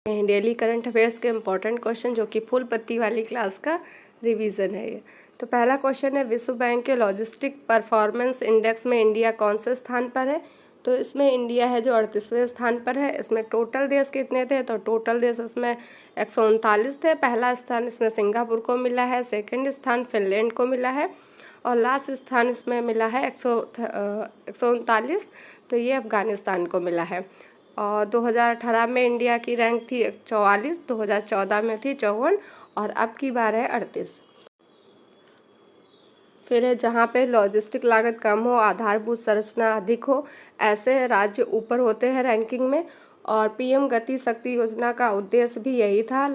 Daily current affairs के important question जो कि फुल पत्ती वाली क्लास का रिवीजन है ये। तो पहला क्वेश्चन है, विश्व बैंक के लॉजिस्टिक परफॉर्मेंस इंडेक्स में इंडिया कौन से स्थान पर है? तो इसमें इंडिया है जो 38वें स्थान पर है। इसमें टोटल देश कितने थे? तो टोटल देश इसमें 139 थे। पहला स्थान इसमें सिंगापुर को मिला है, सेकंड स्थान फिनलैंड को मिला है और लास्ट स्थान इसमें मिला है 139, तो ये अफगानिस्तान को मिला है। और 2018 में इंडिया की रैंक थी 44, 2014 में थी 54 और अब की बार है 38। फिर है, जहाँ पे लॉजिस्टिक लागत कम हो, आधारभूत संरचना अधिक हो, ऐसे राज्य ऊपर होते हैं रैंकिंग में। और पीएम गति शक्ति योजना का उद्देश्य भी यही था,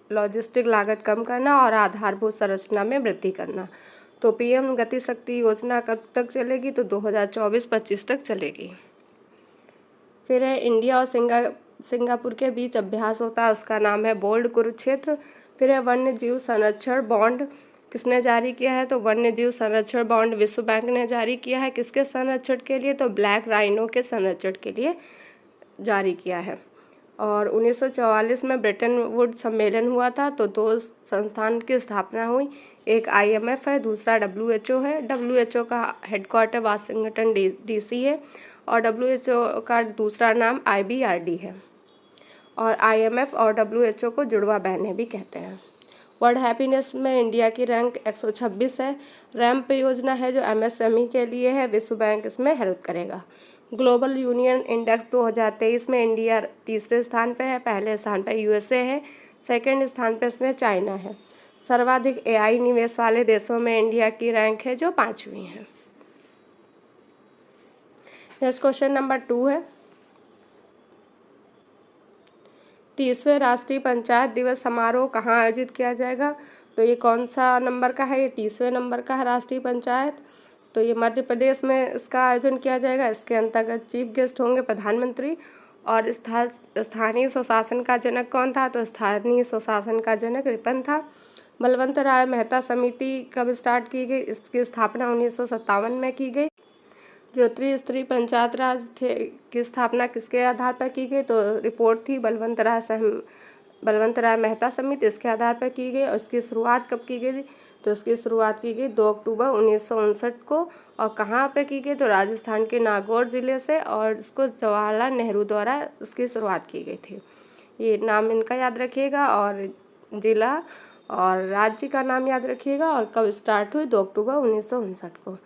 लॉजिस्टिक लागत कम करना और आधारभूत संरचना में वृद्धि करना। तो पीएम गति शक्ति योजना कब तक चलेगी? तो 2024-25 तक चलेगी। फिर है, इंडिया और सिंगापुर के बीच अभ्यास होता है, उसका नाम है बोल्ड कुरुक्षेत्र। फिर है, वन्य जीव संरक्षण बॉन्ड किसने जारी किया है? तो वन्य जीव संरक्षण बॉन्ड विश्व बैंक ने जारी किया है। किसके संरक्षण के लिए? तो ब्लैक राइनो के संरक्षण के लिए जारी किया है। और 1944 में ब्रिटेन वुड सम्मेलन हुआ था, तो दो संस्थान की स्थापना हुई, एक IMF है, दूसरा WHO है। WHO का हेडक्वार्टर वाशिंगटन DC है और WHO का दूसरा नाम IBRD है। और IMF और WHO को जुड़वा बहनें भी कहते हैं। वर्ल्ड हैप्पीनेस में इंडिया की रैंक 126 है। रैम्प योजना है जो MSME के लिए है, विश्व बैंक इसमें हेल्प करेगा। ग्लोबल यूनियन इंडेक्स 2023 में इंडिया तीसरे स्थान पे है, पहले स्थान पे USA है, सेकंड स्थान पे इसमें चाइना है। सर्वाधिक AI निवेश वाले देशों में इंडिया की रैंक है जो 5वीं है। नेक्स्ट क्वेश्चन नंबर 2 है, 30वें राष्ट्रीय पंचायत दिवस समारोह कहाँ आयोजित किया जाएगा? तो ये कौन सा नंबर का है? ये 30वें नंबर का है राष्ट्रीय पंचायत। तो ये मध्य प्रदेश में इसका आयोजन किया जाएगा। इसके अंतर्गत चीफ गेस्ट होंगे प्रधानमंत्री। और स्थानीय स्वशासन का जनक कौन था? तो स्थानीय स्वशासन का जनक रिपन था। बलवंत राय मेहता समिति कब स्टार्ट की गई? इसकी स्थापना 1957 में की गई। जो त्रिस्तरीय पंचायत राज थे की स्थापना किसके आधार पर की गई? तो रिपोर्ट थी बलवंत राय मेहता समिति, इसके आधार पर की गई। और इसकी शुरुआत कब की गई? तो इसकी शुरुआत की गई 2 अक्टूबर 1959 को। और कहाँ पे की गई? तो राजस्थान के नागौर ज़िले से। और इसको जवाहरलाल नेहरू द्वारा इसकी शुरुआत की गई थी। ये नाम इनका याद रखिएगा और ज़िला और राज्य का नाम याद रखिएगा। और कब स्टार्ट हुई? 2 अक्टूबर 1959 को।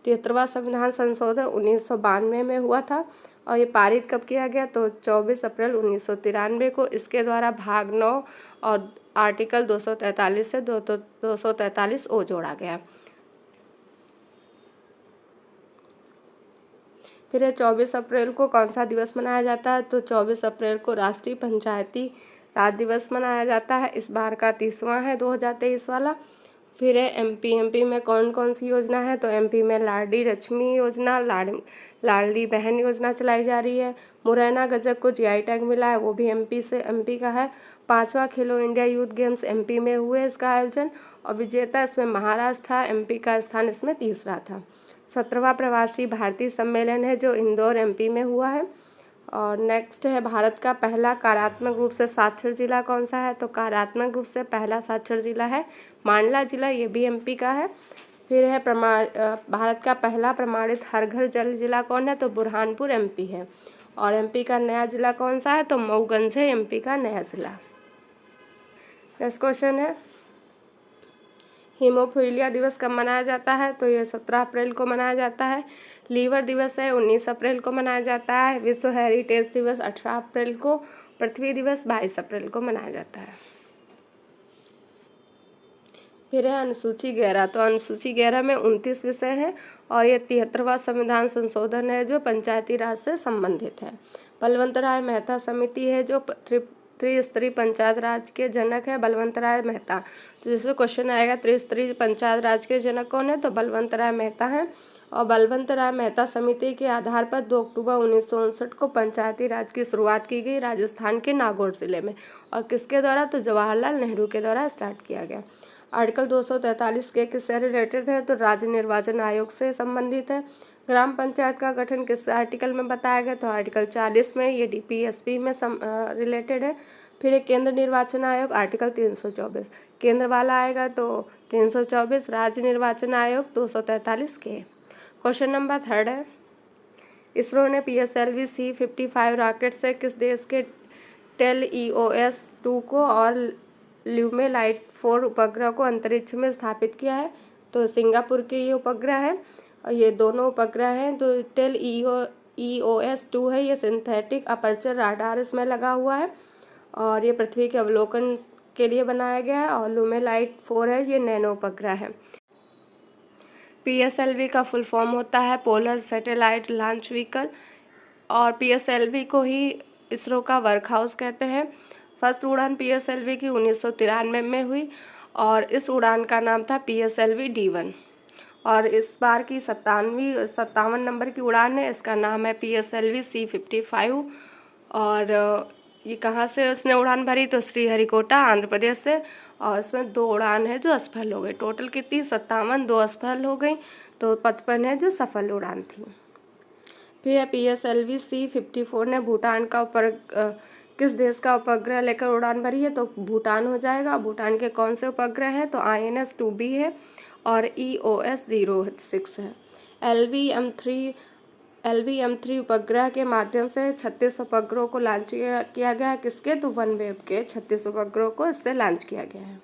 73वां संविधान संशोधन 1992 में हुआ था। और ये पारित कब किया गया? तो 24 अप्रैल 1993 को। इसके द्वारा भाग 9 और आर्टिकल 243 से 243 जोड़ा गया। फिर 24 अप्रैल को कौन सा दिवस मनाया जाता है? तो 24 अप्रैल को राष्ट्रीय पंचायती राज दिवस मनाया जाता है। इस बार का 30वां है 2023 वाला। फिर है, MP में कौन कौन सी योजना है? तो MP में लाडली लक्ष्मी योजना, लाडली बहन योजना चलाई जा रही है। मुरैना गजक को GI टैग मिला है, वो भी MP का है। 5वां खेलो इंडिया यूथ गेम्स MP में हुए इसका आयोजन और विजेता इसमें महाराष्ट्र था। MP का स्थान इसमें तीसरा था। 17वां प्रवासी भारतीय सम्मेलन है जो इंदौर MP में हुआ है। और नेक्स्ट है, भारत का पहला कार्यात्मक रूप से साक्षर जिला कौन सा है? तो कार्यात्मक रूप से पहला साक्षर जिला है मांडला जिला, ये भी MP का है। फिर है, भारत का पहला प्रमाणित हर घर जल जिला कौन है? तो बुरहानपुर MP है। और MP का नया जिला कौन सा है? तो मऊगंज है MP का नया जिला। नेक्स्ट क्वेश्चन है, हीमोफीलिया दिवस कब मनाया जाता है? तो ये 17 अप्रैल को मनाया जाता है। लीवर दिवस है 19 अप्रैल को मनाया जाता है। विश्व हेरिटेज दिवस 18 अप्रैल को। पृथ्वी दिवस 22 अप्रैल को मनाया जाता है। फिर है, अनुसूची 11। तो अनुसूची 11 में 29 विषय हैं और ये 73वां संविधान संशोधन है जो पंचायती राज से संबंधित है। बलवंत राय मेहता समिति है जो त्रिस्तरीय पंचायत राज के जनक है बलवंत राय मेहता। तो जैसे क्वेश्चन आएगा त्रिस्तरीय पंचायत राज के जनक कौन है? तो बलवंत राय मेहता हैं। और बलवंत राय मेहता समिति के आधार पर 2 अक्टूबर 1959 को पंचायती राज की शुरुआत की गई राजस्थान के नागौर जिले में। और किसके द्वारा? तो जवाहरलाल नेहरू के द्वारा स्टार्ट किया गया। आर्टिकल 243 के किससे रिलेटेड है? तो राज्य निर्वाचन आयोग से संबंधित है। ग्राम पंचायत का गठन किस आर्टिकल में बताया गया? तो आर्टिकल 40 में। ये DPSP में रिलेटेड है। फिर एक केंद्र निर्वाचन आयोग, आर्टिकल 324 केंद्र वाला आएगा तो 324, राज्य निर्वाचन आयोग 243 के। क्वेश्चन नंबर 3 है, इसरो ने PSLV C-55 रॉकेट से किस देश के TELEOS-2 को और ल्यूमेलाइट 4 उपग्रह को अंतरिक्ष में स्थापित किया है? तो सिंगापुर के ये उपग्रह हैं और ये दोनों उपग्रह हैं। तो TELEOS-2 है, ये सिंथेटिक अपर्चर राडार इसमें लगा हुआ है और ये पृथ्वी के अवलोकन के लिए बनाया गया है। और ल्यूमेलाइट 4 है, ये नैनो उपग्रह है। PSLV का फुल फॉर्म होता है पोलर सैटेलाइट लॉन्च व्हीकल और PSLV को ही इसरो का वर्कहाउस कहते हैं। फर्स्ट उड़ान PSLV की 1993 में हुई और इस उड़ान का नाम था PSLV D1 और इस बार की 57 नंबर की उड़ान है, इसका नाम है PSLV C-55 और ये कहाँ से उसने उड़ान भरी? तो श्रीहरिकोटा आंध्र प्रदेश से और इसमें 2 उड़ान है जो असफल हो गई। टोटल कितनी? 57, 2 असफल हो गई तो 55 है जो सफल उड़ान थी। फिर PSLV C-54 ने भूटान का किस देश का उपग्रह लेकर उड़ान भरी है? तो भूटान हो जाएगा। भूटान के कौन से उपग्रह हैं? तो INS-2B है और EOS-06 है। LV-M3 उपग्रह के माध्यम से 36 उपग्रहों को लॉन्च किया गया है। किसके? तो OneWeb के 36 उपग्रहों को इससे लॉन्च किया गया है।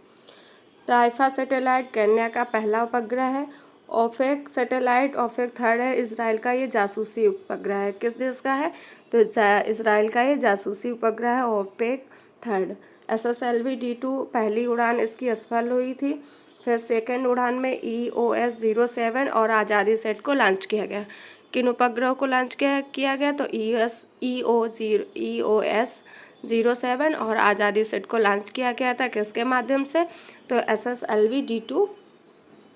टाइफा सैटेलाइट केन्या का पहला उपग्रह है। ओफेक सैटेलाइट, ओफेक 3 है, इजराइल का ये जासूसी उपग्रह है। किस देश का है? तो इजराइल का ये जासूसी उपग्रह है ओफेक 3। SSLV D2 पहली उड़ान इसकी असफल हुई थी। फिर सेकेंड उड़ान में EOS-07 और आज़ादी सेट को लॉन्च किया गया। किन उपग्रहों को लॉन्च किया गया? तो EOS-07 और आज़ादी सेट को लॉन्च किया गया था। किसके माध्यम से? तो SSLV D2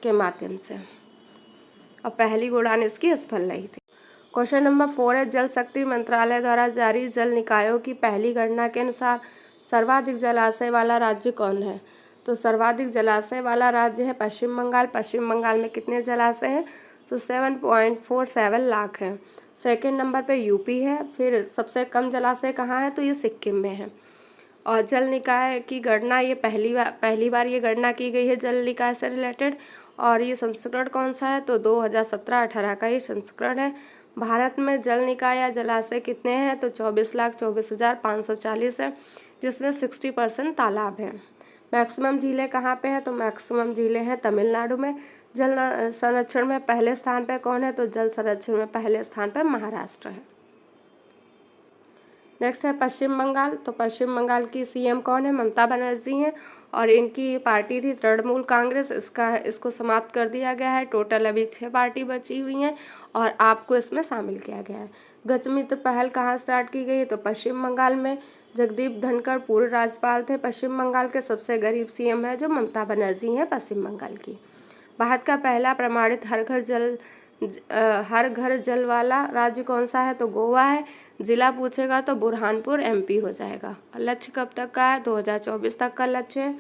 के माध्यम से और पहली उड़ान इसकी असफल रही थी। क्वेश्चन नंबर 4 है, जल शक्ति मंत्रालय द्वारा जारी जल निकायों की पहली गणना के अनुसार सर्वाधिक जलाशय वाला राज्य कौन है? तो सर्वाधिक जलाशय वाला राज्य है पश्चिम बंगाल। पश्चिम बंगाल में कितने जलाशय हैं? तो 7.47 लाख हैं। सेकेंड नंबर पे यूपी है। फिर सबसे कम जलाशय कहाँ है? तो ये सिक्किम में है। और जल निकाय की गणना ये पहली बार ये गणना की गई है जल निकाय से रिलेटेड और ये संस्करण कौन सा है? तो 2017-18 का ये संस्करण है। भारत में जल निकाय या जलाशय कितने हैं? तो 24,24,540 है, जिसमें 60% तालाब हैं। मैक्सिमम झीलें कहाँ पे हैं? तो मैक्सिमम झीलें हैं तमिलनाडु में। जल संरक्षण में पहले स्थान पर कौन है? तो जल संरक्षण में पहले स्थान पर महाराष्ट्र है। नेक्स्ट है पश्चिम बंगाल। तो पश्चिम बंगाल की CM कौन है? ममता बनर्जी हैं और इनकी पार्टी थी तृणमूल कांग्रेस। इसको समाप्त कर दिया गया है। टोटल अभी 6 पार्टी बची हुई हैं और आपको इसमें शामिल किया गया है। गजमित्र पहल कहाँ स्टार्ट की गई? तो पश्चिम बंगाल में। जगदीप धनखड़ पूर्व राज्यपाल थे पश्चिम बंगाल के। सबसे गरीब CM है जो ममता बनर्जी हैं पश्चिम बंगाल की। भारत का पहला प्रमाणित हर घर जल वाला राज्य कौन सा है? तो गोवा है। जिला पूछेगा तो बुरहानपुर MP हो जाएगा। लक्ष्य कब तक का है? 2024 तक का लक्ष्य है।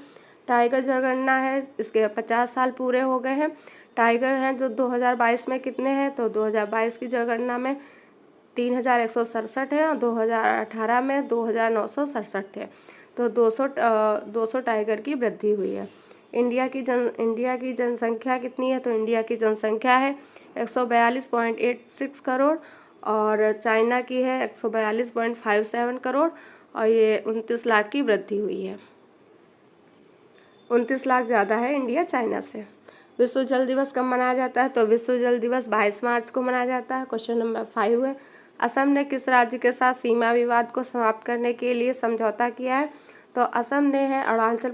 टाइगर जनगणना है, इसके 50 साल पूरे हो गए हैं। टाइगर हैं जो 2022 में कितने हैं? तो 2022 की जनगणना में 3,167 हैं और 2018 में 2,967 थे। तो 200 टाइगर की वृद्धि हुई है। इंडिया की जनसंख्या कितनी है? तो इंडिया की जनसंख्या है 142.86 करोड़ और चाइना की है 142.57 करोड़ और ये 29 लाख की वृद्धि हुई है। 29 लाख ज़्यादा है इंडिया चाइना से। विश्व जल दिवस कब मनाया जाता है? तो विश्व जल दिवस 22 मार्च को मनाया जाता है। क्वेश्चन नंबर 5 है, असम ने किस राज्य के साथ सीमा विवाद को समाप्त करने के लिए समझौता किया है? तो असम ने है अरुणाचल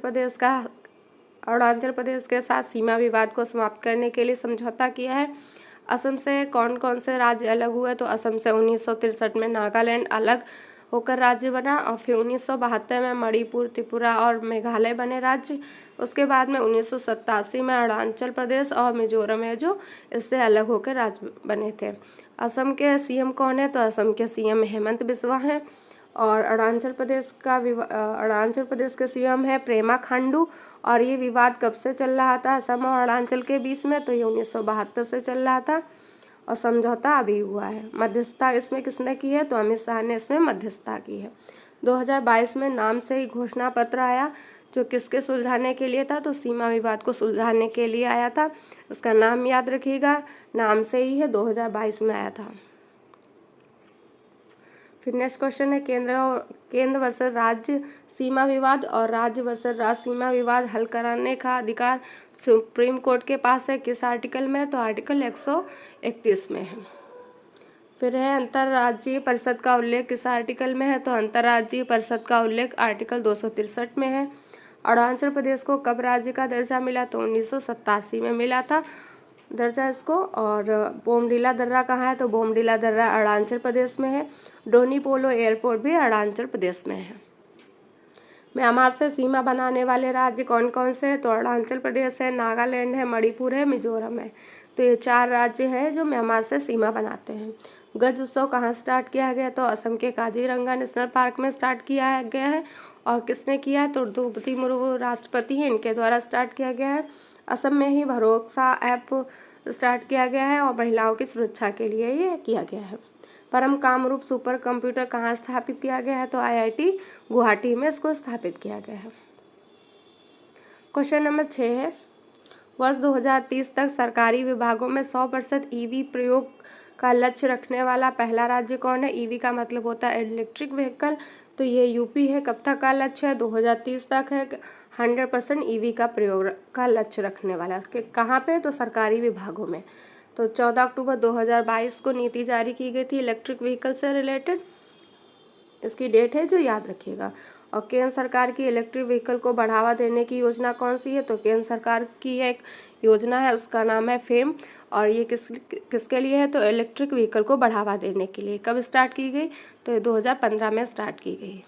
प्रदेश के साथ सीमा विवाद को समाप्त करने के लिए समझौता किया है। असम से कौन कौन से राज्य अलग हुए? तो असम से 1963 में नागालैंड अलग होकर राज्य बना और फिर 1972 में मणिपुर, त्रिपुरा और मेघालय बने राज्य। उसके बाद में 1987 में अरुणाचल प्रदेश और मिजोरम है जो इससे अलग होकर राज्य बने थे। असम के CM कौन है? तो असम के CM हेमंत बिस्वा हैं और अरुणाचल प्रदेश के CM है पेमा खांडू। और ये विवाद कब से चल रहा था असम और अरुणाचल के बीच में? तो ये 1972 से चल रहा था और समझौता अभी हुआ है। मध्यस्थता इसमें किसने की है? तो अमित शाह ने इसमें मध्यस्थता की है। 2022 में नाम से ही घोषणा पत्र आया, जो किसके सुलझाने के लिए था, तो सीमा विवाद को सुलझाने के लिए आया था। इसका नाम याद रखिएगा, नाम से ही है, 2022 में आया था। फिर नेक्स्ट क्वेश्चन है, केंद्र वर्सेस राज्य सीमा विवाद और राज्य वर्सेस राज्य सीमा विवाद हल कराने का अधिकार सुप्रीम कोर्ट के पास है, किस आर्टिकल में, तो आर्टिकल 131 में है। फिर है अंतर्राज्यीय परिषद का उल्लेख किस आर्टिकल में है, तो अंतर्राज्यीय परिषद का उल्लेख आर्टिकल 263 में है। अरुणाचल प्रदेश को कब राज्य का दर्जा मिला, तो 1987 में मिला था दर्जा इसको। और बोमडीला दर्रा कहाँ है, तो बोमडीला दर्रा अरुणाचल प्रदेश में है। डोनी पोलो एयरपोर्ट भी अरुणाचल प्रदेश में है। म्यांमार से सीमा बनाने वाले राज्य कौन कौन से हैं, तो अरुणाचल प्रदेश है, नागालैंड है, मणिपुर है, मिजोरम है। तो ये 4 राज्य हैं जो म्यांमार से सीमा बनाते हैं। गज उत्सव कहाँ स्टार्ट किया गया, तो असम के काजीरंगा नेशनल पार्क में स्टार्ट किया गया है। और किसने किया है, तो द्रौपदी मुर्मू राष्ट्रपति हैं, इनके द्वारा स्टार्ट किया गया है। असम में ही भरोसा ऐप स्टार्ट किया गया है और महिलाओं की सुरक्षा के लिए ये किया गया है। परम कामरूप सुपर कंप्यूटर कहाँ स्थापित किया गया है, तो IIT गुवाहाटी में इसको स्थापित किया गया है। क्वेश्चन नंबर 6 है, वर्ष 2030 तक सरकारी विभागों में 100% EV प्रयोग का लक्ष्य रखने वाला पहला राज्य कौन है। EV का मतलब होता है इलेक्ट्रिक व्हीकल, तो ये यूपी है। कब तक का लक्ष्य है, 2030 तक है। 100% EV का प्रयोग का लक्ष्य रखने वाला कहाँ पे, तो सरकारी विभागों में। तो 14 अक्टूबर 2022 को नीति जारी की गई थी इलेक्ट्रिक व्हीकल से रिलेटेड, इसकी डेट है जो याद रखिएगा। और केंद्र सरकार की इलेक्ट्रिक व्हीकल को बढ़ावा देने की योजना कौन सी है, तो केंद्र सरकार की एक योजना है, उसका नाम है फेम। और ये किसके लिए है, तो इलेक्ट्रिक व्हीकल को बढ़ावा देने के लिए। कब स्टार्ट की गई, तो ये 2015 में स्टार्ट की गई।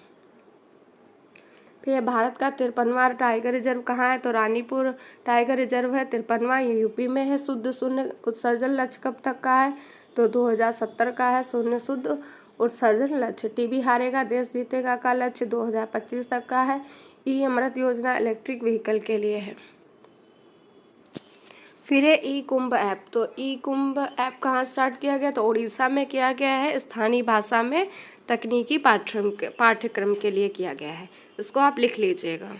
फिर भारत का 53वां टाइगर रिजर्व कहाँ है, तो रानीपुर टाइगर रिजर्व है 53वां, ये यूपी में है। शुद्ध शून्य उत्सर्जन लक्ष्य कब तक का है, तो 2070 का है शून्य शुद्ध उत्सर्जन लक्ष्य। टीबी हारेगा देश जीतेगा का लक्ष्य 2025 तक का है। ई अमृत योजना इलेक्ट्रिक व्हीकल के लिए है। फिर है ई कुंभ ऐप, तो ई कुंभ ऐप कहाँ स्टार्ट किया गया, तो उड़ीसा में किया गया है। स्थानीय भाषा में तकनीकी पाठ्यक्रम के लिए किया गया है, इसको आप लिख लीजिएगा।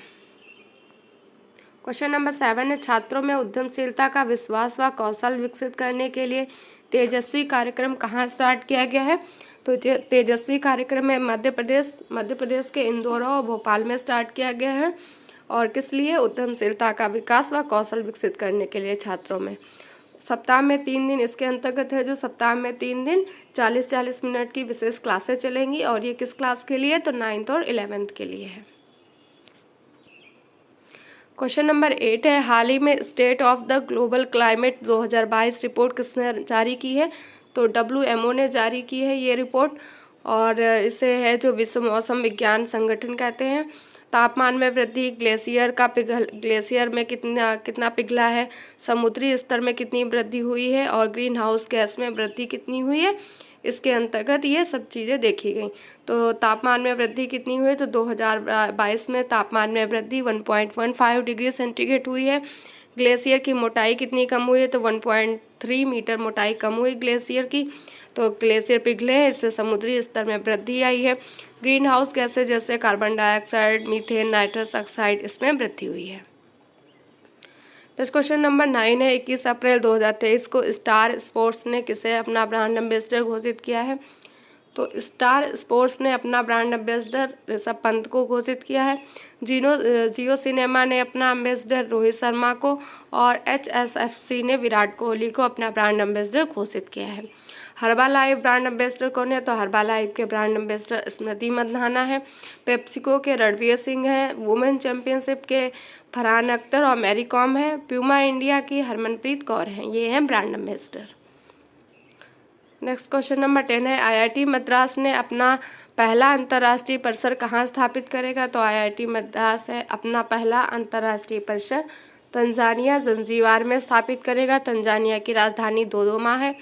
क्वेश्चन नंबर 7 है, छात्रों में उद्यमशीलता का विश्वास व कौशल विकसित करने के लिए तेजस्वी कार्यक्रम कहाँ स्टार्ट किया गया है, तो तेजस्वी कार्यक्रम में मध्य प्रदेश के इंदौर और भोपाल में स्टार्ट किया गया है। और किस लिए, उद्यमशीलता का विकास व कौशल विकसित करने के लिए छात्रों में। सप्ताह में 3 दिन इसके अंतर्गत है, जो सप्ताह में 3 दिन 40-40 मिनट की विशेष क्लासेस चलेंगी। और ये किस क्लास के लिए, तो 9th और 11th के लिए है। क्वेश्चन नंबर 8 है, हाल ही में state of the global climate 2022 report किसने जारी की है, तो WMO ने जारी की है ये रिपोर्ट। और इसे है जो विश्व मौसम विज्ञान संगठन कहते हैं। तापमान में वृद्धि, ग्लेशियर में कितना पिघला है, समुद्री स्तर में कितनी वृद्धि हुई है और ग्रीन हाउस गैस में वृद्धि कितनी हुई है, इसके अंतर्गत ये सब चीज़ें देखी गई। तो तापमान में वृद्धि कितनी हुई, तो 2022 में तापमान में वृद्धि 1.15 डिग्री सेंटीग्रेड हुई है। ग्लेशियर की मोटाई कितनी कम हुई है, तो 1.3 मीटर मोटाई कम हुई ग्लेशियर की। तो ग्लेशियर पिघले हैं, इससे समुद्री स्तर में वृद्धि आई है। ग्रीन हाउस गैसें जैसे carbon dioxide, methane, nitrous oxide, इसमें वृद्धि हुई है। नेक्स्ट क्वेश्चन नंबर 9 है, 21 अप्रैल 2023 को स्टार स्पोर्ट्स ने किसे अपना ब्रांड एम्बेसडर घोषित किया है, तो स्टार स्पोर्ट्स ने अपना ब्रांड एम्बेसडर ऋषभ पंत को घोषित किया है। जियो सिनेमा ने अपना एम्बेसडर रोहित शर्मा को और HSFC ने विराट कोहली को अपना ब्रांड एम्बेसडर घोषित किया है। हर्बालाइफ ब्रांड एम्बेसडर कौन है, तो हर्बालाइफ के ब्रांड एम्बेसडर स्मृति मंधाना है। पेप्सिको के रणवीर सिंह हैं। वुमेन चैंपियनशिप के फरहान अख्तर और मैरी कॉम है। प्यूमा इंडिया की हरमनप्रीत कौर हैं, ये हैं brand ambassador. Next question number 10 है, IIT मद्रास ने अपना पहला अंतर्राष्ट्रीय परिसर कहाँ स्थापित करेगा, तो IIT मद्रास है अपना पहला अंतर्राष्ट्रीय परिसर तंजानिया जंजीबार में स्थापित करेगा। तंजानिया की राजधानी दोदोमा है।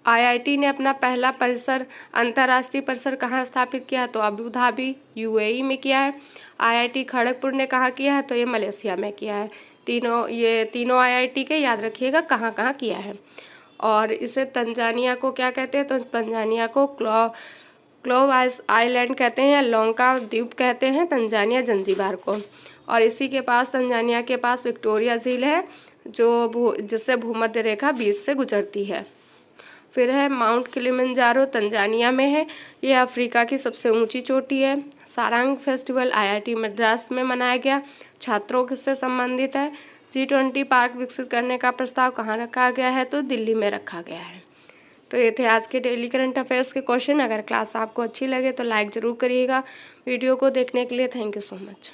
IIT ने अपना पहला अंतर्राष्ट्रीय परिसर कहाँ स्थापित किया, तो अबू धाबी UAE में किया है। IIT खड़गपुर ने कहाँ किया है, तो ये मलेशिया में किया है। तीनों IIT के याद रखिएगा कहाँ कहाँ किया है। और इसे तंजानिया को क्या कहते हैं, तो तंजानिया को क्लोव आइलैंड कहते हैं, लॉन्का द्वीप कहते हैं तंजानिया जंजीबार को। और इसी के पास तंजानिया के पास विक्टोरिया झील है जो जिससे भूमध्य रेखा बीच से गुजरती है। फिर है माउंट किलिमंजारो तंजानिया में है, यह अफ्रीका की सबसे ऊंची चोटी है। सारंग फेस्टिवल IIT मद्रास में मनाया गया, छात्रों से संबंधित है। G20 पार्क विकसित करने का प्रस्ताव कहाँ रखा गया है, तो दिल्ली में रखा गया है। तो ये थे आज के डेली करंट अफेयर्स के क्वेश्चन। अगर क्लास आपको अच्छी लगे तो लाइक ज़रूर करिएगा। वीडियो को देखने के लिए थैंक यू सो मच।